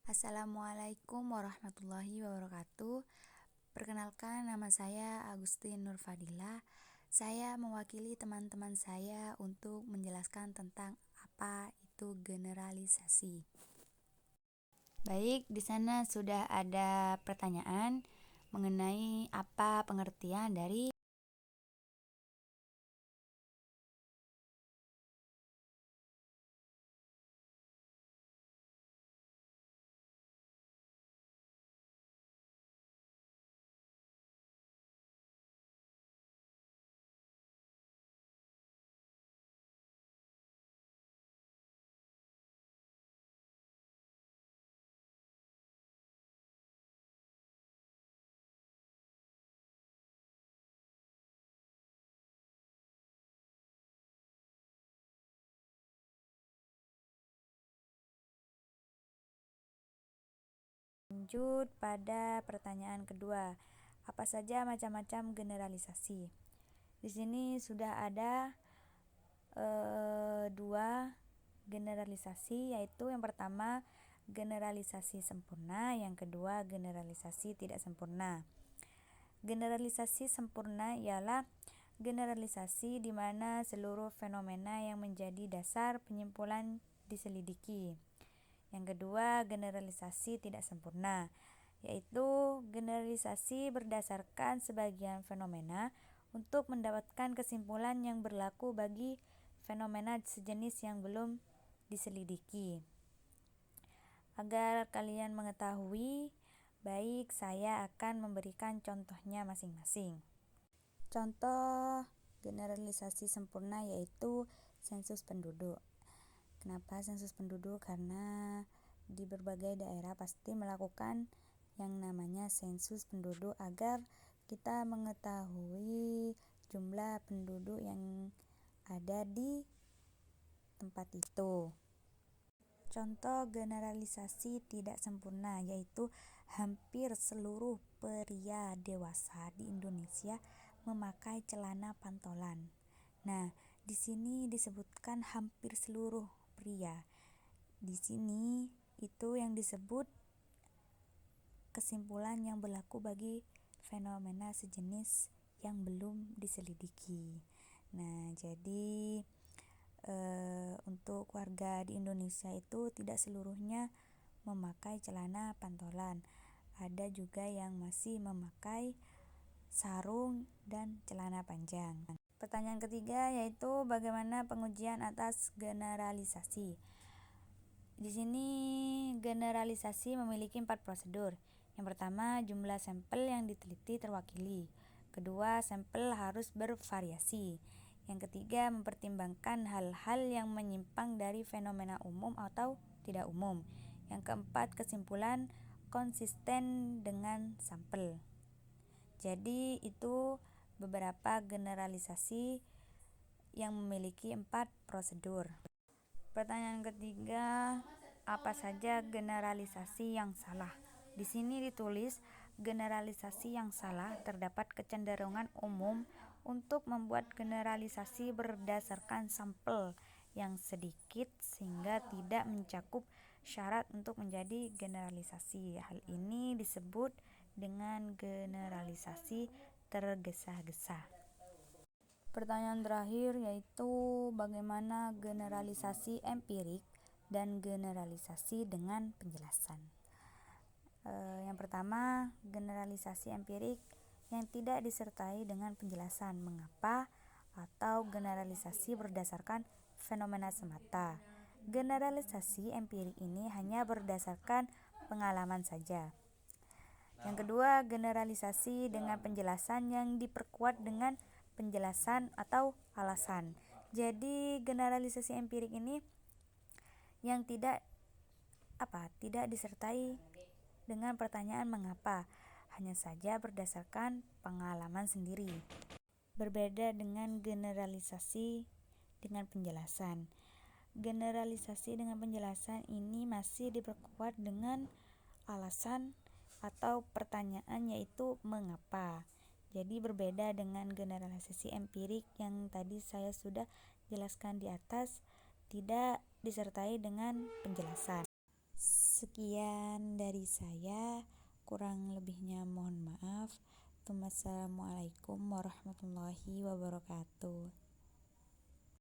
Assalamualaikum warahmatullahi wabarakatuh. Perkenalkan, nama saya Agustin Nurfadila. Saya mewakili teman-teman saya untuk menjelaskan tentang apa itu generalisasi. Baik, di sana sudah ada pertanyaan mengenai apa pengertian dari lanjut pada pertanyaan kedua. Apa saja macam-macam generalisasi? Di sini sudah ada dua generalisasi, yaitu yang pertama generalisasi sempurna, yang kedua generalisasi tidak sempurna. Generalisasi sempurna ialah generalisasi di mana seluruh fenomena yang menjadi dasar penyimpulan diselidiki. Yang kedua, generalisasi tidak sempurna, yaitu generalisasi berdasarkan sebagian fenomena untuk mendapatkan kesimpulan yang berlaku bagi fenomena sejenis yang belum diselidiki. Agar kalian mengetahui, baik, saya akan memberikan contohnya masing-masing. Contoh generalisasi sempurna yaitu sensus penduduk. Kenapa sensus penduduk? Karena di berbagai daerah pasti melakukan yang namanya sensus penduduk agar kita mengetahui jumlah penduduk yang ada di tempat itu. Contoh generalisasi tidak sempurna yaitu hampir seluruh pria dewasa di Indonesia memakai celana pantolan. Nah, di sini disebutkan hampir seluruh pria. Di sini itu yang disebut kesimpulan yang berlaku bagi fenomena sejenis yang belum diselidiki. Nah, jadi untuk warga di Indonesia itu tidak seluruhnya memakai celana pantolan. Ada juga yang masih memakai sarung dan celana panjang. Pertanyaan ketiga yaitu bagaimana pengujian atas generalisasi. Di sini generalisasi memiliki 4 prosedur. Yang pertama, jumlah sampel yang diteliti terwakili. Kedua, sampel harus bervariasi. Yang ketiga, mempertimbangkan hal-hal yang menyimpang dari fenomena umum atau tidak umum. Yang keempat, kesimpulan konsisten dengan sampel. Jadi itu beberapa generalisasi yang memiliki 4 prosedur. Pertanyaan ketiga, apa saja generalisasi yang salah? Di sini ditulis generalisasi yang salah terdapat kecenderungan umum untuk membuat generalisasi berdasarkan sampel yang sedikit sehingga tidak mencakup syarat untuk menjadi generalisasi. Hal ini disebut dengan generalisasi tergesa-gesa. Pertanyaan terakhir yaitu bagaimana generalisasi empirik dan generalisasi dengan penjelasan. Yang pertama, generalisasi empirik yang tidak disertai dengan penjelasan mengapa atau generalisasi berdasarkan fenomena semata. Generalisasi empirik ini hanya berdasarkan pengalaman saja. Yang kedua, generalisasi dengan penjelasan yang diperkuat dengan penjelasan atau alasan. Jadi generalisasi empirik ini yang tidak disertai dengan pertanyaan mengapa, hanya saja berdasarkan pengalaman sendiri. Berbeda dengan generalisasi dengan penjelasan. Generalisasi dengan penjelasan ini masih diperkuat dengan alasan atau pertanyaan yaitu mengapa. Jadi berbeda dengan generalisasi empirik yang tadi saya sudah jelaskan di atas, tidak disertai dengan penjelasan. Sekian dari saya, kurang lebihnya mohon maaf. Wassalamualaikum warahmatullahi wabarakatuh.